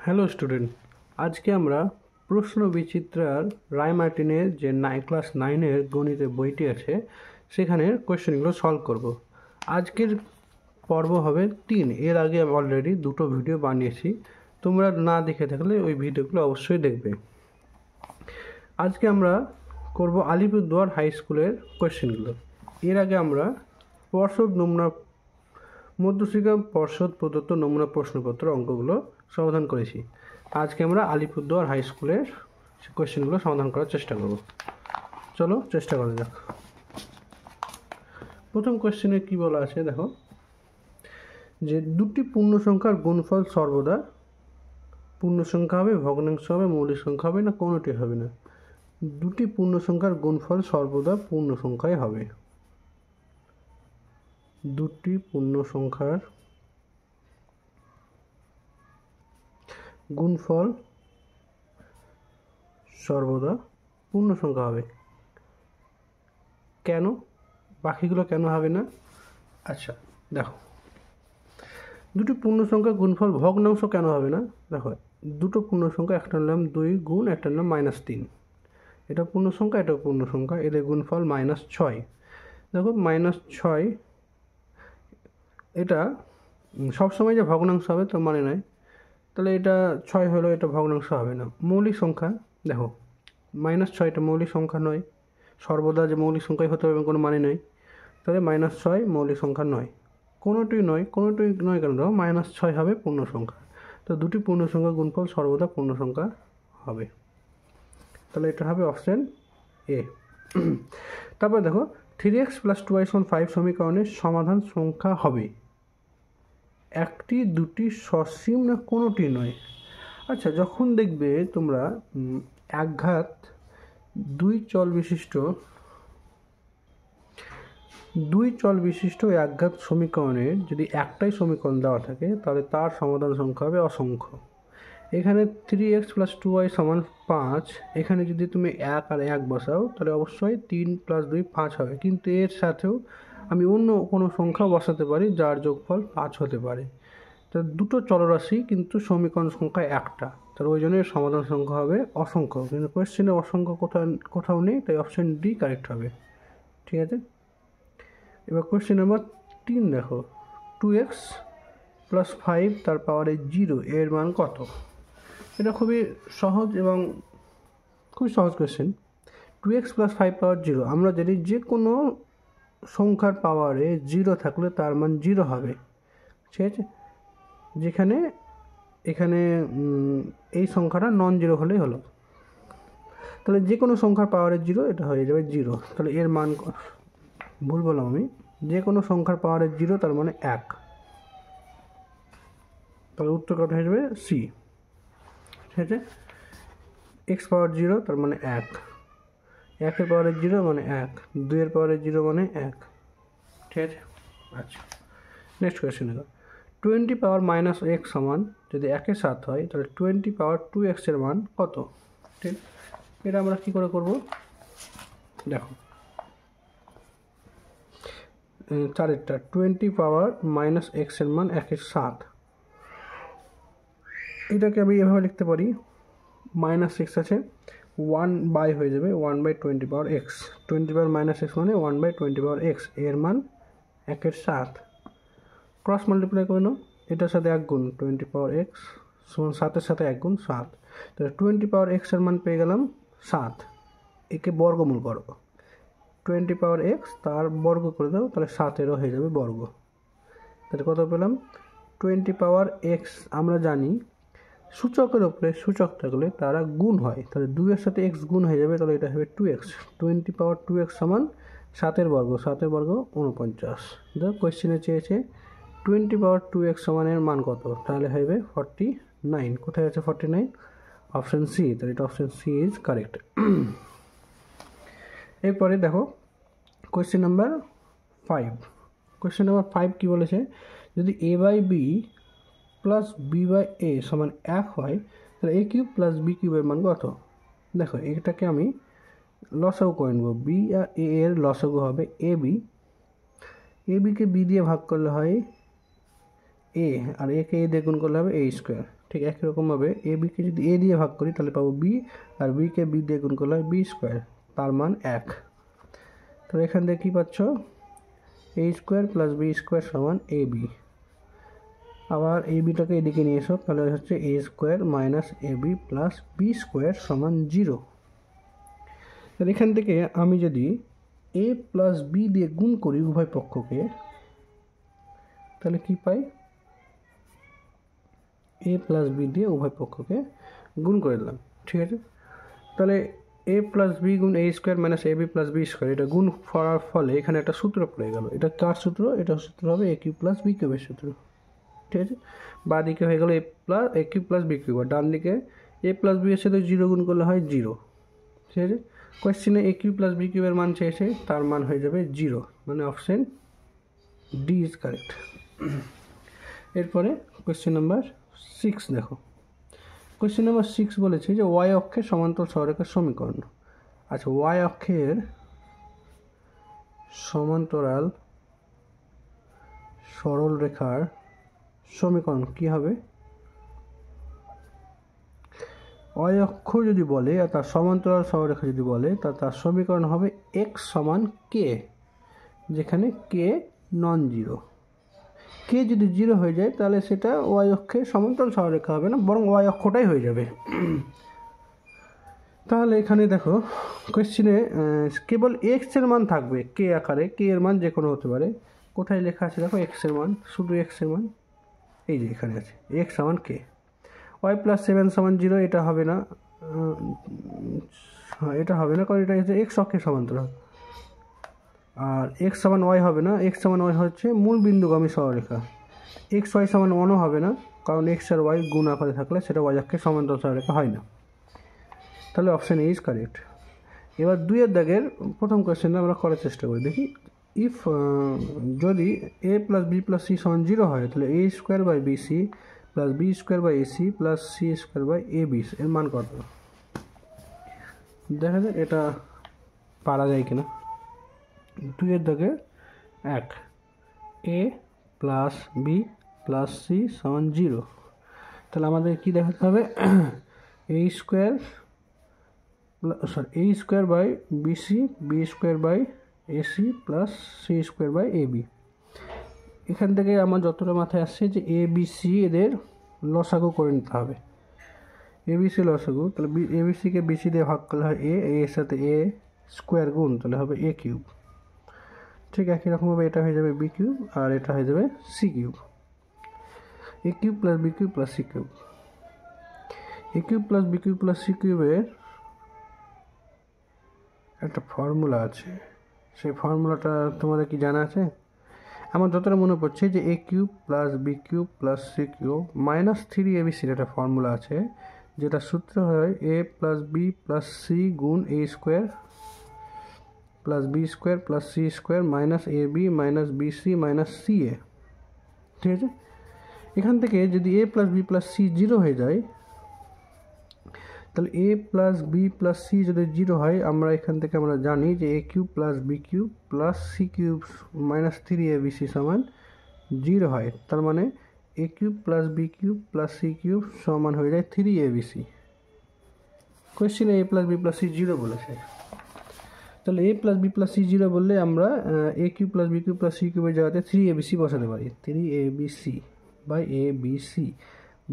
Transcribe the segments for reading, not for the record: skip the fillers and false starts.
Hello student, আজকে আমরা প্রশ্ন বিচিত্রার রায় মার্টিনের যে ক্লাস 9-এর গণিতের বইটি আছে সেখানে কোয়েশ্চেনগুলো সলভ করব। আজকের পর্ব হবে 3। এর আগে অলরেডি 2টো ভিডিও বানিয়েছি, তোমরা না দেখে থাকলে ওই ভিডিওগুলো অবশ্যই দেখবে। আজকে আমরা করব আলিপুরদুয়ার হাই স্কুলের কোয়েশ্চেনগুলো। এর আগে আমরা মধ্যশিক্ষা পর্ষদ প্রদত্ত নমুনা প্রশ্নপত্র অঙ্কগুলো সমাধান করেছি। আজকে আমরা আলিপুরদুয়ার হাই স্কুলের কোয়েশ্চেনগুলো সমাধান করার চেষ্টা করব। চলো চেষ্টা করা যাক। প্রথম কোয়েশ্চেনে কি বলা আছে দেখো, যে দুটি পূর্ণ সংখ্যার গুণফল সর্বদা পূর্ণ সংখ্যা হবে, ভগ্নাংশ হবে, মৌলিক সংখ্যা হবে না কোনোটি হবে না। দুটি পূর্ণ সংখ্যার গুণফল সর্বদা পূর্ণ সংখ্যাই হবে। দুটি পূর্ণ সংখ্যার গুণফল সর্বদা পূর্ণ সংখ্যা হবে। কেন? বাকিগুলো কেন হবে না? আচ্ছা দেখো, দুটি পূর্ণ সংখ্যার গুণফল ভগ্নাংশ কেন হবে না? দেখো, দুটো পূর্ণ সংখ্যা, একটা নিলাম 2 গুণ একটা নিলাম -3, এটা পূর্ণ সংখ্যা এটা পূর্ণ সংখ্যা, এদের গুণফল -6। দেখো -6 এটা সবসময় যে ভগ্নাংশ হবে তো মানে নয়, তাহলে এটা 6 হলো, এটা ভগ্নাংশ হবে না। মৌলিক সংখ্যা দেখো, -6 এটা মৌলিক সংখ্যা নয়, সর্বদা যে মৌলিক সংখ্যাই হতে হবে কোনো মানে নয়, তাহলে -6 মৌলিক সংখ্যা নয়। কোনোটি নয় কেন? দেখো -6 হবে পূর্ণ সংখ্যা, তো দুটি পূর্ণ সংখ্যা গুণফল সর্বদা পূর্ণ সংখ্যা হবে, তাহলে এটা হবে অপশন এ। তারপর দেখো, 3x + 2y = 5 সমীকরণের সমাধান সংখ্যা হবে একটি, দুটি, সসীম না কোনোটি নয়। আচ্ছা, যখন দেখবে তোমরা একঘাত দুই চল বিশিষ্ট একঘাত সমীকরণের যদি একটাই সমীকরণ দেওয়া থাকে তাহলে তার সমাধান সংখ্যা হবে অসংখ্য। এখানে 3x + 2y = 5, এখানে যদি তুমি 1 আর 1 বসাও তাহলে অবশ্যই 3 + 2 5 হবে, কিন্তু এর সাথেও আমি অন্য কোনো সংখ্যা বসাতে পারি যার যোগফল 5 হতে পারে। তো দুটো চলরাশি কিন্তু সমীকরণ সংখ্যা একটা, তাহলে ওই জন্য এর সমাধান সংখ্যা হবে অসংখ্য। কিন্তু কোয়েশ্চেনে অসংখ্য কোথাও নেই, তাই অপশন ডি কারেক্ট হবে। ঠিক আছে, এবার কোয়েশ্চেন নাম্বার 3 দেখো, 2x + 5 তার পাওয়ারে 0 এর মান কত? এটা খুবই সহজ এবং খুবই সহজ কোয়েশ্চেন। 2x + 5 পাওয়ার 0, আমরা জানি যে কোনো সংখ্যার পাওয়ারে 0 থাকলে তার মান 0 হবে। ঠিক আছে, যেখানে এখানে এই সংখ্যাটা নন জিরো হলেই হলো, তাহলে যে কোনো সংখ্যার পাওয়ারে 0 এটা হয়ে যাবে 0, তাহলে এর মান ভুল বললাম আমি, যে কোনো সংখ্যার পাওয়ারে 0 তার মানে 1, তাহলে উত্তর কত হয়ে যাবে? সি। ঠিক আছে, x পাওয়ার 0 তার মানে 1, 1 এর পাওয়ারে 0 মানে 1, 2 এর পাওয়ারে 0 মানে 1। ঠিক আছে, আচ্ছা নেক্সট কোয়েশ্চেন দেখো, 20 পাওয়ার -x সমান যদি 1-এর 7 হয় তাহলে 20 পাওয়ার 2x এর মান কত? ঠিক, এটা আমরা কী করে করব দেখো, 4-এরটা 20 পাওয়ার -x এর মান 1-এর 7, এটাকে আমি এভাবে লিখতে পারি, -x আছে 1 হয়ে যাবে 1/20 পাওয়ার x, 20 পাওয়ার -x মানে 1/20 পাওয়ার x, এর মান 1-এর 7। ক্রস মাল্টিপ্লাই করে নাও, এটার সাথে 1 গুণ 20 পাওয়ার x সমান 7-এর সাথে 1 গুণ 7, তাহলে 20 পাওয়ার x এর মান পেয়ে গেলাম 7, একে বর্গমূল করো, 20 পাওয়ার x তার বর্গ করে দাও, তাহলে 7-এরও হয়ে যাবে বর্গ, তাহলে কত পেলাম? 20 পাওয়ার x, আমরা জানি সূচকের উপরে সূচক থাকলে তারা গুণ হয়, তাহলে 2-এর সাথে x গুণ হয়ে যাবে, তাহলে এটা হবে 2x, 20 পাওয়ার 2x সমান 7-এর বর্গ, 7-এর বর্গ 49। দেখো কোয়েশ্চেনে চেয়েছে 20 পাওয়ার 2x সমানের মান কত, তাহলে হবে 49। কোথায় আছে 49? অপশান সি, তাহলে এটা অপশান সি ইজ কারেক্ট। এরপরে দেখো কোয়েশ্চেন নাম্বার 5। কোয়েশ্চেন নাম্বার 5 কী বলেছে, যদি a/b + b/a সমান 1 হয় তাহলে a³ + b³ এর মান কত? দেখো এটাকে আমি লসাগু করে নেব, b আর a এর লসাগু হবে ab, ab কে b দিয়ে ভাগ করলে হয় a, R a K a দিয়ে গুণ করলে হবে a², ঠিক একই রকমভাবে এ বিকে যদি এ দিয়ে ভাগ করি তাহলে পাবো বি, আর বিকে বি দিয়ে গুণ করলে হয় বি স্কোয়ার, তার মান 1। তাহলে এখান থেকে কী পাচ্ছ, এ স্কোয়ার প্লাস বি স্কোয়ার সমান এ বি। আবার এই বিটাকে এদিকে নিয়ে এসো, তাহলে হচ্ছে এ square minus A B plus B square সমান 0। তাহলে এখান থেকে আমি যদি এ প্লাস বি দিয়ে গুণ করি উভয় পক্ষকে, তাহলে কি পাই, এ প্লাস বি দিয়ে উভয় পক্ষকে গুণ করে দিলাম। ঠিক আছে, তাহলে এ প্লাস বি গুণ A square minus A B plus B square, এটা গুণ করার ফলে এখানে একটা সূত্র পড়ে গেল। এটা কার সূত্র? এটা সূত্র হবে এ কিউ প্লাস বি কিউবের সূত্র। ঠিক আছে, বাঁ দিকে হয়ে গেল এ কিউ প্লাস বি কিউব, আর ডান দিকে এ প্লাস বি এর সাথে 0 গুণ করলে হয় 0। ঠিক আছে, কোয়েশ্চেনে এ কিউ প্লাস বি কিউবের মান চেয়েছে, তার মান হয়ে যাবে 0, মানে অপশন ডি ইজ কারেক্ট। এরপরে কোয়েশ্চেন নাম্বার 6 দেখো। কোয়েশ্চেন নাম্বার 6 বলেছে যে ওয়াই অক্ষের সমান্তর সরলরেখার সমীকরণ। আচ্ছা, ওয়াই অক্ষের সমান্তরাল সরল রেখার সমীকরণ কি হবে? ওয়াই অক্ষ যদি বলে আর তার সমান্তরাল সরলরেখা যদি বলে তার সমীকরণ হবে এক্স সমান কে, যেখানে কে নন জিরো। কে যদি 0 হয়ে যায় তাহলে সেটা ওয়াই অক্ষের সমান্তরাল সরলরেখা হবে না, বরং ওয়াই অক্ষটাই হয়ে যাবে। তাহলে এখানে দেখো কোয়েশ্চেনে কেবল এক্স এর মান থাকবে কে আকারে, কে এর মান যে কোনো হতে পারে। কোথায় লেখা আছে দেখো এক্স এর মান, শুধু এক্স এর মান এই যে এখানে আছে, এক্স সমান কে। ওয়াই প্লাস 7 সমান 0, এটা হবে না, এটা হবে না, কারণ এটা হচ্ছে এক্স অক্ষের সমান্তরাল। আর এক্স সমান ওয়াই হবে না, এক্স সমান ওয়াই হচ্ছে মূল বিন্দুগামী সরলরেখা। এক্স ওয়াই সমান 1ও হবে না, কারণ এক্স আর ওয়াই গুণ আকারে থাকলে সেটা ওয়াই অক্ষের সমান্তরাল সরলরেখা হয় না। তাহলে অপশান এ ইজ কারেক্ট। এবার 2-এর দাগের প্রথম কোয়েশ্চেনটা আমরা করার চেষ্টা করি, দেখি ইফ যদি A plus B plus C সমান 0 হয় তাহলে A square by B C plus B square by AC plus C square by A B এর মান কত? দেখা যাক এটা পারা যায় কিনা। 2-এর দাগের 1, A plus B plus C সমান 0। তাহলে আমাদের কি দেখাতে হবে, A square A square by BC B square by AC plus C square by A B. এখান থেকে আমার যতটা মাথায় আসছে যে এ বি সি এদের লসাগু করে নিতে হবে। এ বি সি লসাগু, তাহলে এ বি সিকে বিসি দিয়ে ভাগ করলে হয় এ, এর সাথে এ স্কোয়ার গুণ, তাহলে হবে এ কিউব। ঠিক একই রকমভাবে এটা হয়ে যাবে বি কিউব, আর এটা হয়ে যাবে C cube. A cube plus B cube plus C cube. A cube plus B cube plus C কিউবের একটা ফর্মুলা আছে, সেই ফর্মুলাটা তোমাদের কি জানা আছে? আমার যতটা মনে পড়ছে যে A cube plus B cube plus C cube minus 3abc একটা ফর্মুলা আছে, যেটা সূত্র হয় A plus B plus C গুণ A square plus B square plus C square minus A B minus B C minus C A. ঠিক আছে, এখান থেকে যদি A plus B plus C 0 হয়ে যায় তাহলে A plus B plus C যদি 0 হয়, আমরা এখান থেকে আমরা জানি যে A cube plus B cube plus C cube minus 3abc সমান 0 হয়। তার মানে A cube plus B cube plus C cube সমান হয়ে যায় 3abc। কোয়েশ্চেনে A plus B plus C 0 বলেছে, তাহলে A plus B plus C 0 বললে আমরা A cube plus B cube plus C কিউবের জায়গাতে 3abc বসাতে পারি, 3abc by A B C.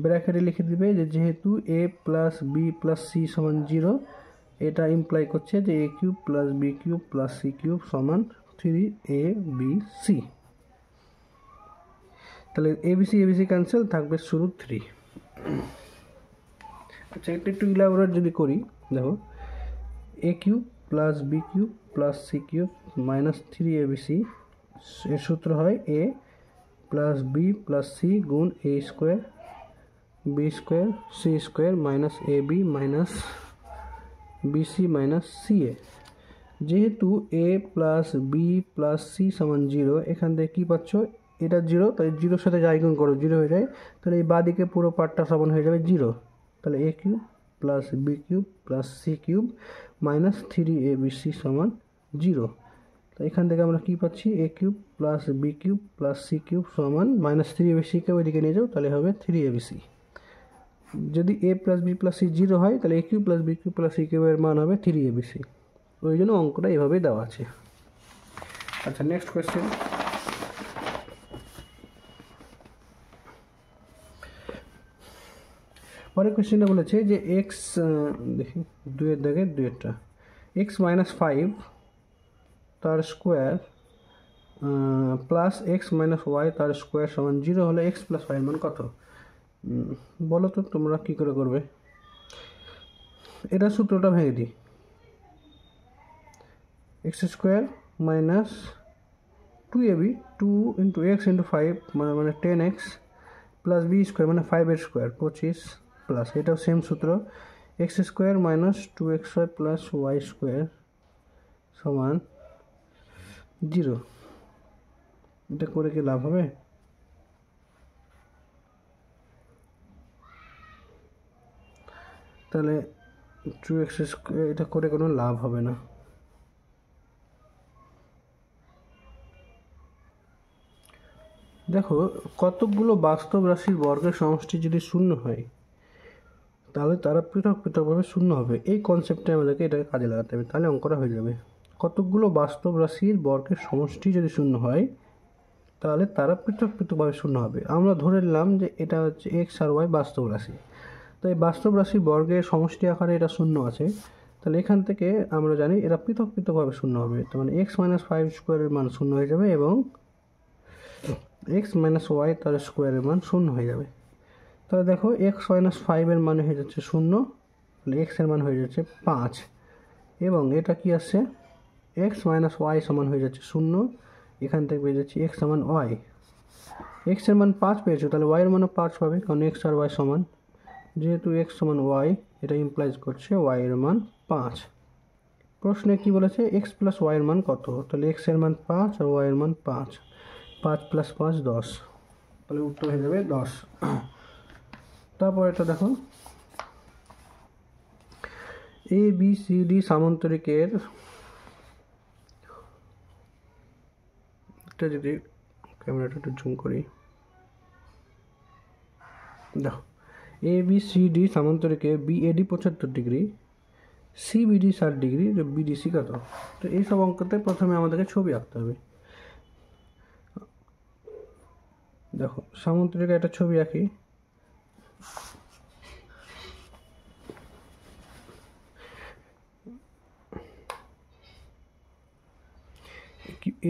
ব্র্যাকেটে লিখে দিবে যে যেহেতু A plus B plus C সমান 0, এটা ইমপ্লাই করছে যে A cube plus B cube plus C cube সমান 3abc। তাহলে এবিসি ক্যান্সেল, থাকবে শুরু 3। আচ্ছা, এটা একটু ইলাবোরেট যদি করি, দেখো A cube plus B cube plus C cube minus 3abc এর সূত্র হয় A plus B plus C গুণ A square B square C square minus A B minus B C minus C A. যেহেতু A plus B plus C সমান 0, এখান থেকে কী পাচ্ছ, এটা 0, তাই 0-র সাথে যাই গুণ করো 0 হয়ে যায়, তাহলে এই বাদিকে পুরো পার্টটা সমান হয়ে যাবে 0। তাহলে A cube plus B cube plus C cube minus 3abc সমান 0। তো এখান থেকে আমরা কী পাচ্ছি, A cube plus B cube plus C cube সমান মাইনাস 3abcকে ওইদিকে নিয়ে যাও, তাহলে হবে 3abc। যদি a plus B plus C 0 হয় তাহলে a cube plus B cube plus C কিউবের মান হবে 3abc। ওই জন্য অঙ্কটা এভাবেই দেওয়া আছে। আচ্ছা, নেক্সট কোয়েশ্চেন। পরের কোয়েশ্চেনটা বলেছে যে এক্স, দেখি 2-এর দাগে 2-এরটা, এক্স মাইনাস 5 তার square plus x minus y তার স্কোয়ার সমান 0 হলে এক্স প্লাস ওয়াই মান কত? বলো তো তোমরা কী করে করবে। এটা সূত্রটা ভেঙে দিই। X square minus 2ab 2 into x into 5 মানে 10x প্লাস বি স্কোয়ার মানে 5 স্কোয়ার 25 প্লাস, এটাও সেম সূত্র, x square minus 2xy plus y square সমান 0। এটা করে কি লাভ হবে? তাহলে 2x স্কোয়ার, এটা করে কোনো লাভ হবে না। দেখো, কতকগুলো বাস্তব রাশির বর্গের সমষ্টি যদি শূন্য হয় তাহলে তারা পৃথক পৃথকভাবে শূন্য হবে। এই কনসেপ্টে আমাদেরকে এটাকে কাজে লাগাতে হবে, তাহলে অঙ্কটা হয়ে যাবে। কতকগুলো বাস্তব রাশির বর্গের সমষ্টি যদি শূন্য হয় তাহলে তারা পৃথক পৃথকভাবে শূন্য হবে। আমরা ধরে নিলাম যে এটা হচ্ছে এক্স আর ওয়াই বাস্তব রাশি, তো এই বাস্তব রাশির বর্গের সমষ্টি আকারে এটা শূন্য আছে, তাহলে এখান থেকে আমরা জানি এরা পৃথক পৃথকভাবে শূন্য হবে। তার মানে এক্স মাইনাস 5 স্কোয়ারের মান শূন্য হয়ে যাবে এবং এক্স মাইনাস ওয়াই তার স্কোয়ারের মান শূন্য হয়ে যাবে। তাহলে দেখো এক্স মাইনাস 5-এর মান হয়ে যাচ্ছে 0, তাহলে এক্সের মান হয়ে যাচ্ছে 5 এবং এটা কি আসছে এক্স মাইনাস ওয়াই সমান হয়ে যাচ্ছে 0, এখান থেকে পেয়ে যাচ্ছি এক্স সমান ওয়াই। এক্সের মান 5 পেয়েছো, তাহলে ওয়াইয়ের মানও 5 পাবে, কারণ এক্স আর ওয়াই সমান, যেহেতু এক্স সমান ওয়াই এটা ইমপ্লাইজ করছে ওয়াইয়ের মান 5। প্রশ্নে কি বলেছে এক্স প্লাস ওয়াইয়ের মান কত? তাহলে এক্সের মান 5 আর ওয়াইয়ের মান 5, 5 প্লাস 5 10, তাহলে উত্তর হয়ে যাবে 10। তারপর এটা দেখো, এ বি সি ডি সামান্তরিকের, এটা যদি ক্যামেরাটা একটু জুম করি, দেখো এ বি সি ডি সামান্তরিকে BAD 75 degree, CBD 60 degree, BDC কত? তো এইসব অঙ্কতে প্রথমে আমাদেরকে ছবি আঁকতে হবে। দেখো সামান্তরিকে একটা ছবি আঁকি,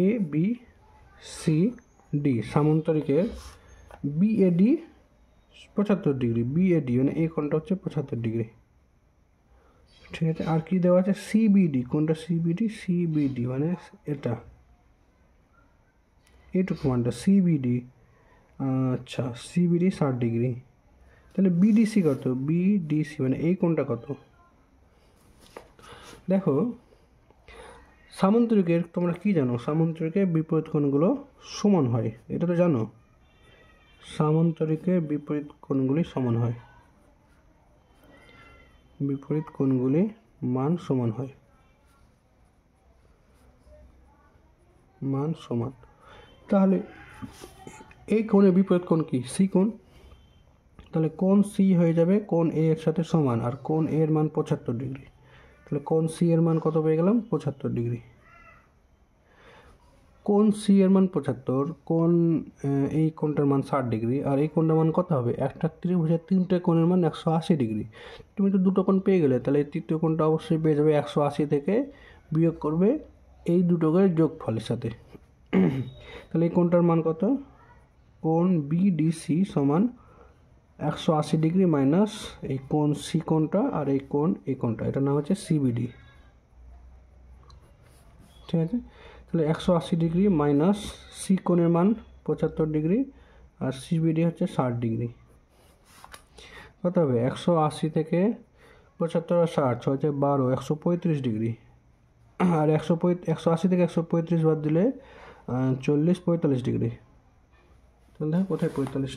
এ বি সি ডি সামান্তরিকের বিএডি 75 ডিগ্রি, বিএডি মানে এই কোণটা হচ্ছে 75 ডিগ্রি, ঠিক আছে। আর কি দেওয়া আছে সিবিডি, কোনটা সিবিডি? সিবিডি মানে এটা, এইটুকু মানটা সিবিডি, আচ্ছা সিবিডি 60 ডিগ্রি। তাহলে বিডিসি কত? বিডিসি মানে এই কোণটা কত? দেখো সামান্তরিকের তোমরা কি জানো, সামান্তরিকের বিপরীত কোণগুলো সমান হয়, এটা তো জানো, সামান্তরিকের বিপরীত কোণগুলি সমান হয়, বিপরীত কোণগুলি মান সমান হয়, মান সমান। তাহলে এই কোণের বিপরীত কোণ কি? সি কোণ, তাহলে কোণ সি হয়ে যাবে কোণ এ এর সাথে সমান, আর কোণ এ এর মান 75 ডিগ্রি, তাহলে কোণ সি এর মান কত পেয়ে গেলাম? 75 ডিগ্রি। কোণ সি এর মান 75, কোণ এই কোণটার মান 60 ডিগ্রি, আর এই কোণটার মান কত হবে? একটা ত্রিভুজের 3টে কোণের মান 180 ডিগ্রি। তুমি তো দুটো কোণ পেয়ে গেলে, তাহলে এই তৃতীয় কোণটা অবশ্যই পেয়ে যাবে 180 থেকে বিয়োগ করবে এই দুটোকের যোগফলের সাথে, তাহলে এই কোণটার মান কত? কোণ বিডিসি সমান 180 ডিগ্রি মাইনাস এই কোণ সি কোণটা আর এই কোণটা, এটার নাম হচ্ছে সিবিডি, ঠিক আছে। তাহলে 180 ডিগ্রি মাইনাস সি কোণের মান 75 ডিগ্রি আর সিবিডি হচ্ছে 60 ডিগ্রি, কত হবে? 180 থেকে 75 আর 60 হচ্ছে 12, 135 ডিগ্রি, আর 180 থেকে 135 বাদ দিলে 40-45 ডিগ্রি। তাহলে দেখো কোথায় 45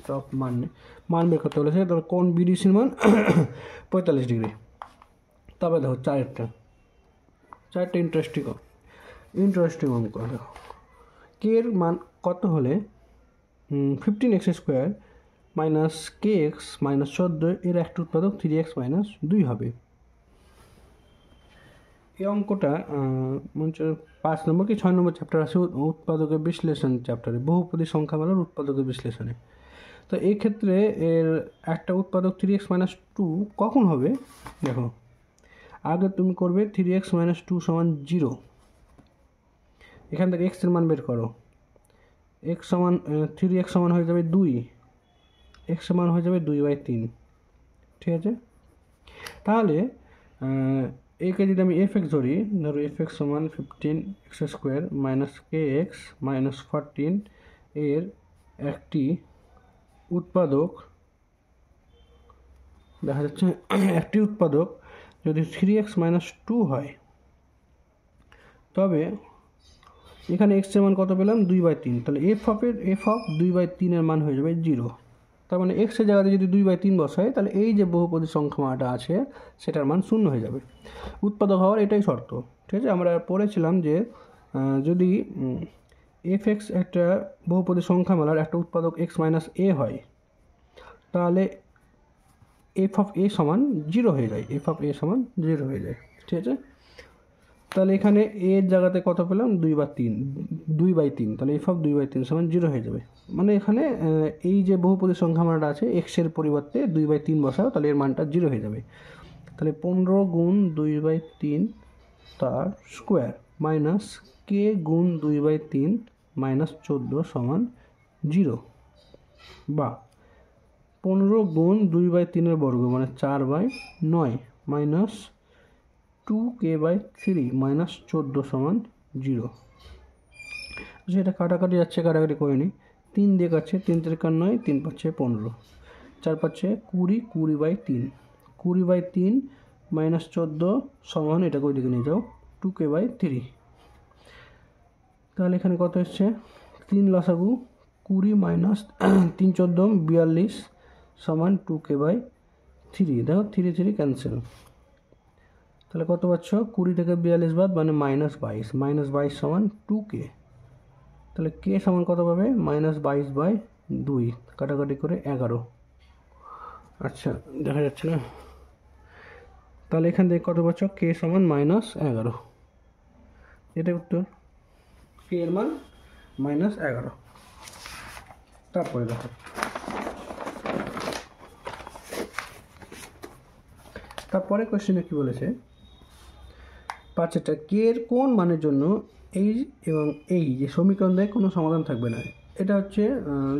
টপ মান বের করতে বলেছে, তাহলে কোণ বিডিসির মান 45 ডিগ্রি। তারপরে দেখো চারটা ইন্টারেস্টিং অঙ্ক। দেখো কে এর মান কত হলে 15x স্কোয়ার মাইনাস কে এক্স মাইনাস 14 এর একটা উৎপাদক 3x মাইনাস 2 হবে। এই অঙ্কটা মনে 5 নম্বর কি 6 নম্বর চ্যাপ্টার আছে উৎপাদকের বিশ্লেষণ চ্যাপ্টারে, বহুপদী সংখ্যামালার উৎপাদকের বিশ্লেষণে। তো এই ক্ষেত্রে এর একটা উৎপাদক 3x মাইনাস 2 কখন হবে দেখো, আগে তুমি করবে 3x মাইনাস 2 সমান 0, এখান থেকে x এর মান বের করো, x সমান 3x সমান হয়ে যাবে 2, x সমান হয়ে যাবে 2/3, ঠিক আছে। তাহলে একে যদি আমি এফ এক্স ধরি, ধরো এফ এক্স সমান 15x² মাইনাস কে এক্স মাইনাস 14 এর একটি উৎপাদক দেখা যাচ্ছে একটি উৎপাদক যদি 3x মাইনাস 2 হয়, তবে এখানে x এর মান কত পেলাম 2/3, তাহলে এফ অফ 2/3 এর মান হয়ে যাবে 0। তার মানে x এর জায়গাতে যদি 2/3 বসাই, তাহলে এই যে বহুপদী সংখ্যামালাটা আছে সেটার মান 0 হয়ে যাবে। উৎপাদক হওয়ার এটাই শর্ত, ঠিক আছে। আমরা পড়েছিলাম যে যদি এফ এক্স একটা বহুপদী সংখ্যামালার একটা উৎপাদক x মাইনাস এ হয়, তাহলে এফ অফ এ সমান 0 হয়ে যায়, এফ অফ এ সমান 0 হয়ে যায়, ঠিক আছে। তাহলে এখানে এর জায়গাতে কত পেলাম 2/3, তাহলে এফ অফ 2/3 সমান 0 হয়ে যাবে। মানে এখানে এই যে বহুপদী সংখ্যামালাটা আছে x এর পরিবর্তে 2/3 বসাও, তাহলে এর মানটা 0 হয়ে যাবে। তাহলে 15 গুণ 2/3 তার স্কোয়ার মাইনাস কে গুণ 2/3 মাইনাস 14 সমান 0, বা 15 গুণ 2/3 বর্গ মানে 4/9 মাইনাস 2k/3 মাইনাস 14 সমান 0। সেটা কাটাকাটি যাচ্ছে, কাটাকাটি করে নিই, 3 দিয়ে কাটছে, 3 3 9, 3 পাচ্ছে 15, 4 পাচ্ছে 20, 20/3, 20/3 মাইনাস 14 সমান, এটাকে ওই দিকে নিয়ে যাও 2k/3। তাহলে এখানে কত এসছে 3 লসাগু 20 মাইনাস 3 14 42 সমান 2k/3। দেখো 3 3 ক্যান্সেল, তাহলে কত পাচ্ছ 20 থেকে 42 বাদ মানে -22 সমান 2k। তাহলে কে সমান কত পাবে -22/2, কাটাকাটি করে 11। আচ্ছা দেখা যাচ্ছে না, তাহলে এখান থেকে কত পাচ্ছ কে সমান -11, এটাই উত্তর, কে এর মান -11। তারপরে দেখো তারপরে কোশ্চেনে কি বলেছে, 5টা কে এর কোন মানের জন্য এই এবং এই যে সমীকরণ দেয় কোনো সমাধান থাকবে না। এটা হচ্ছে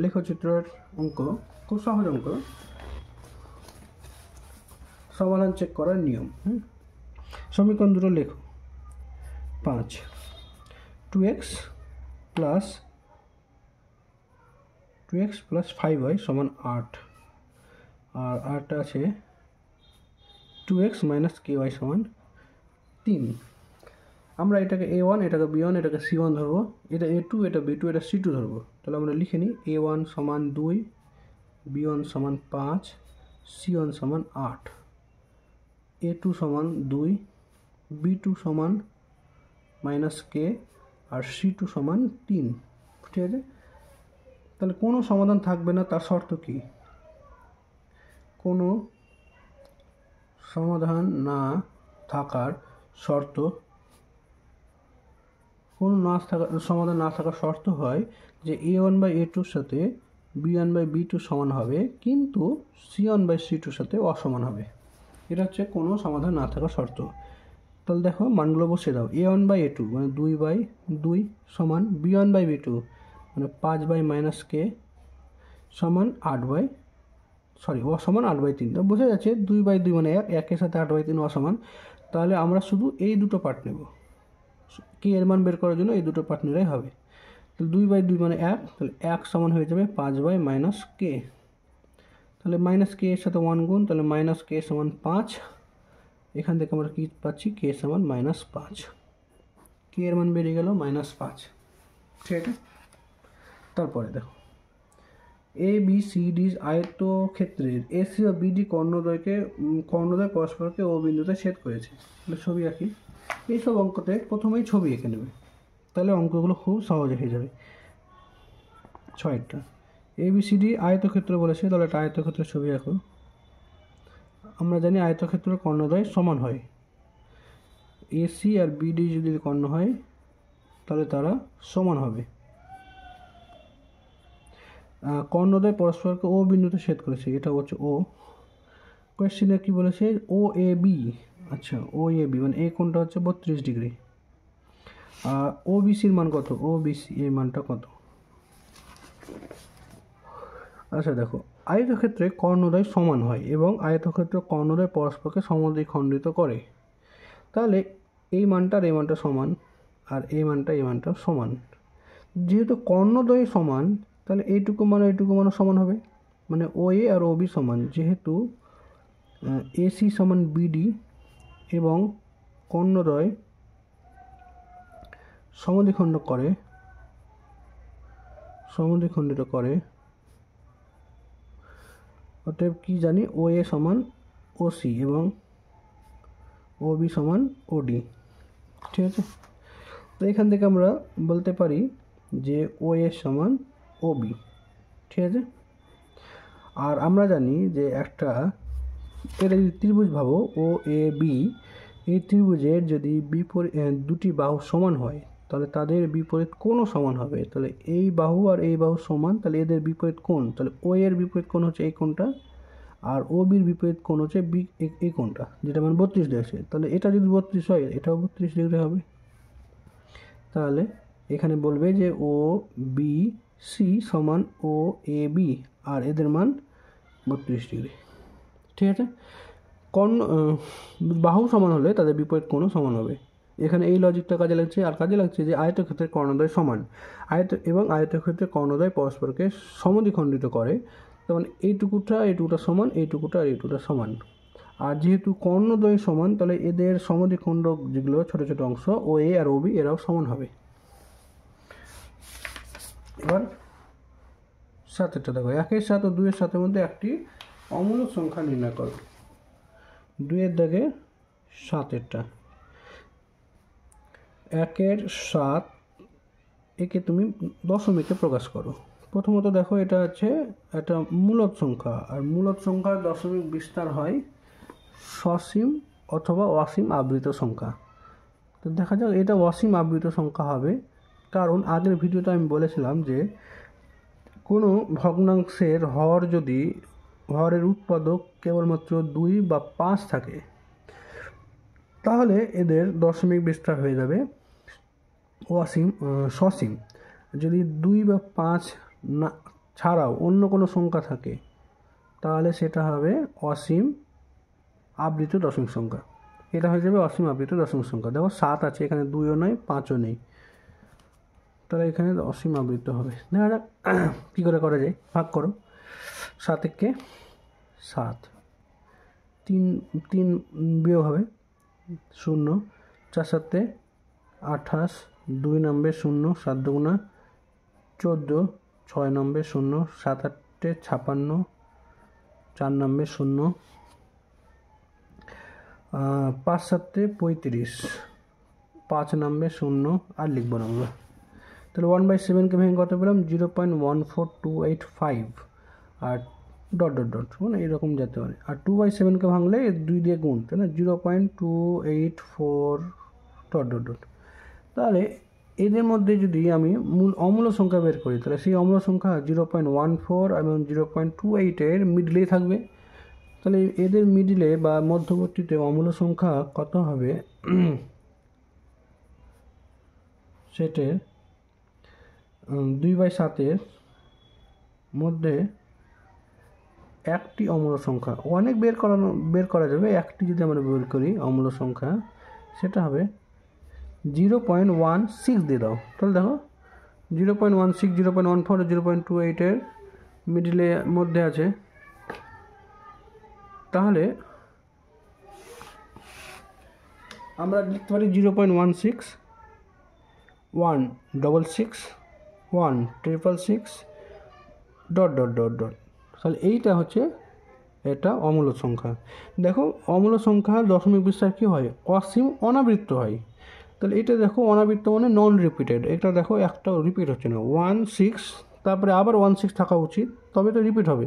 লেখচিত্রের অঙ্ক, খুব সহজ অঙ্ক, সমাধান চেক করার নিয়ম। সমীকরণ দুটো লেখো, 5 2x প্লাস 5y সমান 8, আর আরটা আছে 2x মাইনাস ky সমান 3। আমরা এটাকে a1, এটাকে b1, এটাকে c1 ধরবো, এটা a2, এটা b2, এটা c2 ধরবো। তাহলে আমরা লিখে নিই a1 সমান 2, b1 সমান 5, c1 সমান 8, a2 সমান 2, b2 সমান -k আর c2 সমান 3, ঠিক আছে। তাহলে কোনো সমাধান থাকবে না, তার শর্ত কি, কোনো সমাধান না থাকার শর্ত, সমাধান না থাকার শর্ত হয় যে a1/a2 সাথে b1/b2 সমান হবে, কিন্তু c1/c2 সাথে অসমান হবে। এটা হচ্ছে কোনো সমাধান না থাকার শর্ত। তাহলে দেখো মানগুলো বসে দাও, a1/a2 মানে 2/2 সমান b1/b2 মানে 5/-k সমান অসমান 8/3। তো বোঝা যাচ্ছে 2/2 মানে 1 এর সাথে 8/3 অসমান। তাহলে আমরা শুধু এই দুটো পার্ট নেব, কে এর মান বের করার জন্য এই দুটো পার্ট নিলেই হবে। তাহলে 2/2 মানে 1, তাহলে 1 সমান হয়ে যাবে 5/-k, তাহলে -k এর সাথে 1 গুণ, তাহলে -k সমান 5। এখান থেকে আমরা কি পাচ্ছি k সমান -5, k এর মান বেরিয়ে গেল -5, ঠিক আছে। তারপরে দেখো এ বি সি ডি আয়তক্ষেত্রের এসি ও বিডি কর্ণদ্বয় পরস্পরকে ও বিন্দুতে ছেদ করেছে। তাহলে ছবি আঁকি, এইসব অঙ্কতে প্রথমেই ছবি এঁকে নেবে, তাহলে অঙ্কগুলো খুব সহজ হয়ে যাবে। 6টা ABCD আয়তক্ষেত্র বলেছে, তাহলে একটা আয়তক্ষেত্রের ছবি আঁকো। আমরা জানি আয়তক্ষেত্রের কর্ণদ্বয় সমান হয়। AC আর BD যদি কর্ণ হয় তাহলে তারা সমান হবে। কর্ণদ্বয় পরস্পরকে O বিন্দুতে ছেদ করেছে, এটা হচ্ছে O। কোয়েশ্চেনে কি বলেছে? OAB। আচ্ছা, OAB মানে এই কোণটা হচ্ছে 32 ডিগ্রি। OBCর মান কত? OBC এই মানটা কত? আচ্ছা দেখো, আয়তক্ষেত্রে কর্ণদ্বয় সমান হয় এবং আয়তক্ষেত্রে কর্ণদ্বয় পরস্পরকে সমদ্বিখণ্ডিত করে। তাহলে এই মানটা আর এই মানটা সমান, আর এই মানটা সমান। যেহেতু কর্ণদ্বয় সমান, তাহলে এইটুকু মানও সমান হবে, মানে OA আর OB সমান। যেহেতু AC সমান BD এবং কর্ণদ্বয় সমদ্বিখণ্ডিত করে, অতএব কি জানি? OA সমান OC এবং OB সমান OD। ঠিক আছে, তো এখান থেকে আমরা বলতে পারি যে OA সমান OB। ঠিক আছে, আর আমরা জানি যে এটা যদি ত্রিভুজ ভাবো OAB, এই ত্রিভুজের যদি দুটি বাহু সমান হয় তাহলে তাদের বিপরীত কোণও সমান হবে। তাহলে এই বাহু আর এই বাহু সমান, তাহলে এদের বিপরীত কোণ, তাহলে O এর বিপরীত কোণ হচ্ছে এই কোণটা, আর OBর বিপরীত কোণ হচ্ছে এই কোণটা, যেটা মানে 32 ডিগ্রি আছে। তাহলে এটা যদি 32 হয়, এটাও 32 ডিগ্রি হবে। তাহলে এখানে বলবে যে OBC সমান OAB, আর এদের মান 32 ডিগ্রি। ঠিক আছে, বাহু সমান হলে তাদের বিপরীত কোণও সমান হবে। এখানে এই লজিকটা কাজে লাগছে। আর কাজে লাগছে যে আয়তক্ষেত্রের কর্ণদ্বয় সমান, আয়তক্ষেত্রের কর্ণদ্বয় পরস্পরকে সমদ্বিখণ্ডিত করে। যেমন এইটুকুটা সমান, এইটুকুটা সমান। আর যেহেতু কর্ণদ্বয় সমান, তাহলে এদের সমদ্বিখণ্ডক যেগুলো ছোট ছোট অংশ OA আর OB এরাও সমান হবে। এবার সাতেরটা দেখো, 1 7 ও 2 7 মধ্যে একটি অমূলক সংখ্যা নির্ণয় করো। 2 দাগে 7 1 7 একে তুমি দশমিকে প্রকাশ করো। প্রথমত দেখো, এটা হচ্ছে একটা মূলদ সংখ্যা, আর মূলদ সংখ্যার দশমিক বিস্তার হয় সসীম অথবা অসীম আবৃত সংখ্যা। তো দেখা যাক এটা অসীম আবৃত সংখ্যা হবে, কারণ আগের ভিডিওতে আমি বলেছিলাম যে কোনো ভগ্নাংশের হরের উৎপাদক কেবলমাত্র 2 বা 5 থাকে, তাহলে এদের দশমিক বিস্তার হয়ে যাবে সসীম। যদি 2 বা 5 না ছাড়াও অন্য কোনো সংখ্যা থাকে, তাহলে সেটা হবে অসীম আবৃত দশমিক সংখ্যা। এটা হয়ে যাবে অসীম আবৃত দশমিক সংখ্যা। দেখো 7 আছে, এখানে 2ও নয় 5ও নেই, তাহলে এখানে অসীম আবৃত হবে। দেখা যাক কী করে করা যায়। ভাগ করো, 7 কে 7, 3 বিয়োগ হবে 0, 4 7 28, 2 নম্বর 0, 7 2 14, 6 নম্বর 0, 7 8 56, 4 নম্বর 0, 5 7 35, 5 নম্বর 0, আর লিখবো না আমরা। তাহলে 1/7কে ভেঙে কত পেলাম? 0.14285, আর ডট ডট ডট মানে এরকম যেতে পারে। আর 2/7কে ভাঙলে 2 দিয়ে গুণ, তাই না? 0.284 ডট ডট ডট। তাহলে এদের মধ্যে যদি আমি অমূল সংখ্যা বের করি, তাহলে সেই অমূল সংখ্যা 0.14 এবং 0.28 মিডলেই থাকবে। তাহলে এদের মিডলে বা মধ্যবর্তীতে অমূল সংখ্যা কত হবে? সেটের 2/7 মধ্যে একটি অমূল সংখ্যা, অনেক বের করা যাবে, একটি যদি আমরা বের করি অমূল সংখ্যা, সেটা হবে 0.16 দিয়ে দাও। তাহলে দেখো 0.16, 0.14, 0.28 মিডলে মধ্যে আছে। তাহলে আমরা লিখতে পারি 0.16, 166, 166 ডট ডট ডট ডট। তাহলে এইটা হচ্ছে এটা অমূল সংখ্যা। দেখো অমূল সংখ্যার দশমিক বিস্তার কী হয়? অসীম অনাবৃত্ত হয়। তাহলে এটা দেখো অনাবৃত্ত মানে নন রিপিটেড, এটা দেখো একটাও রিপিট হচ্ছে না। 1 6 তারপরে আবার 16 থাকা উচিত, তবে তো রিপিট হবে।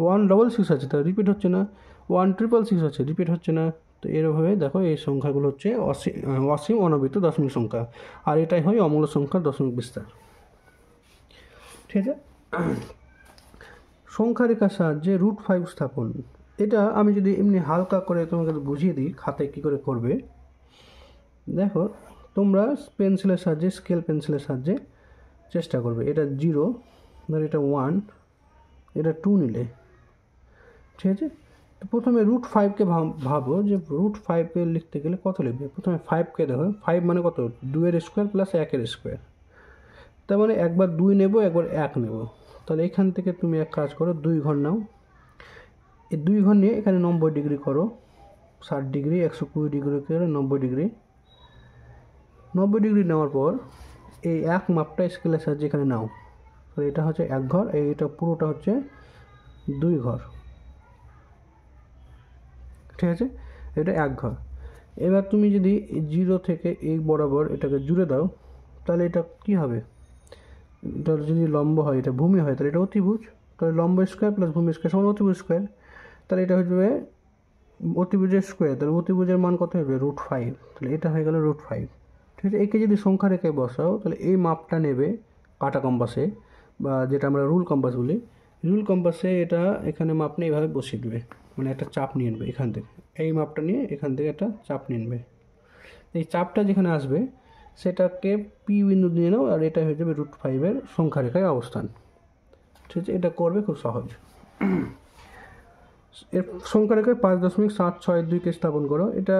166 আছে, তা রিপিট হচ্ছে না। 1666 আছে, রিপিট হচ্ছে না। তো এরভাবে দেখো এই সংখ্যাগুলো হচ্ছে অসীম অনবৃত্ত দশমিক সংখ্যা, আর এটাই হয় অমূল্য সংখ্যার দশমিক বিস্তার। ঠিক আছে। সংখ্যা রেখার সাহায্যে √5 স্থাপন, এটা আমি যদি এমনি হালকা করে তোমাকে বুঝিয়ে দিই খাতায় কী করে করবে। দেখো তোমরা পেন্সিলের সাহায্যে, স্কেল পেন্সিলের সাহায্যে চেষ্টা করবে। এটা 0, ধর এটা 1, এটা 2 নিলে, ঠিক আছে। তো প্রথমে √5কে ভাবো যে √5কে লিখতে গেলে কত লিখবে। প্রথমে 5কে দেখো, 5 মানে কত, 2 এর স্কোয়ার প্লাস 1 এর স্কোয়ার। তার মানে একবার 2 নেব, একবার 1 নেব। তাহলে এখান থেকে তুমি এক কাজ করো, 2 ঘর নাও। এই 2 ঘর নিয়ে এখানে 90 ডিগ্রি করো, 60 ডিগ্রি, 120 ডিগ্রি করে 90 ডিগ্রি। 90 ডিগ্রি নেওয়ার পর এই এক মাপটা স্কেলের সাহায্যে এখানে নাও। তো এটা হচ্ছে 1 ঘর, এইটা পুরোটা হচ্ছে 2 ঘর, ঠিক আছে। এটা 1 ঘর। এবার তুমি যদি 0 থেকে এই বরাবর এটাকে জুড়ে দাও, তাহলে এটা কি হবে, এটা যদি লম্ব হয়, এটা ভূমি হয়, তাহলে এটা অতিভুজ। তাহলে লম্ব স্কোয়ার প্লাস ভূমি স্কোয়ার সমান অতিভুজ স্কোয়ার। তাহলে এটা হয়ে যাবে অতিভুজের স্কোয়ার, তাহলে অতিভুজের মান কত হবে, √5। তাহলে এটা হয়ে গেল √5, ঠিক আছে। একে যদি সংখ্যা রেখায় বসাও, তাহলে এই মাপটা নেবে কাটা কম্পাসে, বা যেটা আমরা রুল কম্পাস বলি। রুল কম্পাসে এটা এখানে মাপ নিয়ে এইভাবে বসিয়ে দেবে, মানে একটা চাপ নিয়ে নেবে এখান থেকে, এই মাপটা নিয়ে এখান থেকে একটা চাপ নিয়ে নেবে। এই চাপটা যেখানে আসবে সেটাকে পি বিন্দু দিয়ে নাও, আর এটা হয়ে যাবে √5-এর সংখ্যা রেখায় অবস্থান, ঠিক আছে। এটা করবে খুব সহজ। এর সংখ্যা রেখায় 5.762কে স্থাপন করো। এটা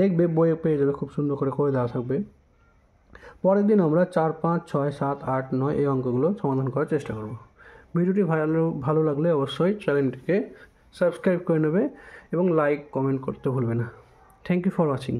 দেখবে বইয়ে পেয়ে যাবে, খুব সুন্দর করে দেওয়া থাকবে। পরের দিন আমরা 4, 5, 6, 7, 8, 9 এই অঙ্কগুলো সমাধান করার চেষ্টা করব। ভিডিওটি ভালো লাগলে অবশ্যই চ্যানেলটিকে সাবস্ক্রাইব করে নেবে এবং লাইক কমেন্ট করতে ভুলবে না। Thank you for watching.